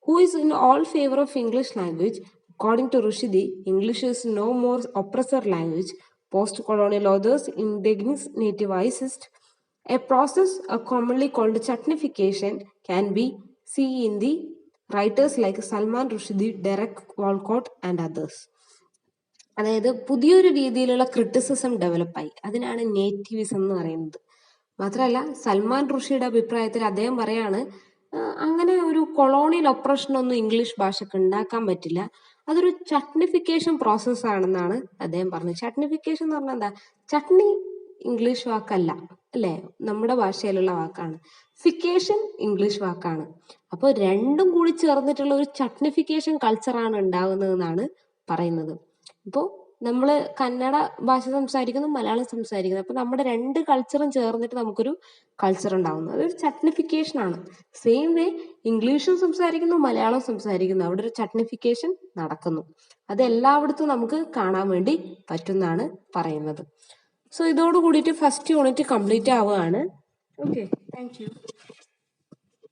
who is in all favor of English language. According to Rushdie, English is no more oppressor language. Post-colonial authors indigenous nativized a process commonly called chutnification can be seen in the writers like Salman Rushdie, Derek Walcott and others. അതായത് പുതിയൊരു രീതിയിലുള്ള ക്രിറ്റിസിസം ഡെവലപ്പായി, അതിനാണ് നേറ്റിവിസം എന്ന് പറയുന്നത്. മാത്രമല്ല, സൽമാൻ റുഷിയുടെ അഭിപ്രായത്തിൽ അദ്ദേഹം പറയാണ്, അങ്ങനെ ഒരു കൊളോണിയൽ ഒപ്രഷൻ ഒന്നും ഇംഗ്ലീഷ് ഭാഷക്ക് ഉണ്ടാക്കാൻ പറ്റില്ല, അതൊരു ചട്നിഫിക്കേഷൻ പ്രോസസ് ആണെന്നാണ് അദ്ദേഹം പറഞ്ഞത്. ചട്നിഫിക്കേഷൻ എന്ന് പറഞ്ഞാൽ എന്താ? ചട്നി ഇംഗ്ലീഷ് വാക്കല്ല, അല്ലേ? നമ്മുടെ ഭാഷയിലുള്ള വാക്കാണ്. ഫിക്കേഷൻ ഇംഗ്ലീഷ് വാക്കാണ്. അപ്പോൾ രണ്ടും കൂടി ചേർന്നിട്ടുള്ള ഒരു ചട്നിഫിക്കേഷൻ കൾച്ചറാണ് ഉണ്ടാകുന്നതെന്നാണ് പറയുന്നത്. ഇപ്പോൾ നമ്മൾ കന്നഡ ഭാഷ സംസാരിക്കുന്നു, മലയാളം സംസാരിക്കുന്നു. അപ്പോൾ നമ്മുടെ രണ്ട് കൾച്ചറും ചേർന്നിട്ട് നമുക്കൊരു കൾച്ചർ ഉണ്ടാകുന്നു. അതൊരു ചട്നിഫിക്കേഷൻ ആണ്. സെയിം വേ ഇംഗ്ലീഷും സംസാരിക്കുന്നു, മലയാളം സംസാരിക്കുന്നു, അവിടെ ഒരു ചട്നിഫിക്കേഷൻ നടക്കുന്നു. അത് എല്ലായിടത്തും നമുക്ക് കാണാൻ വേണ്ടി പറ്റുന്നതാണ് പറയുന്നത്. സോ ഇതോട് കൂടിയിട്ട് ഫസ്റ്റ് യൂണിറ്റ് കംപ്ലീറ്റ് ആവുകയാണ്. Okay, thank you.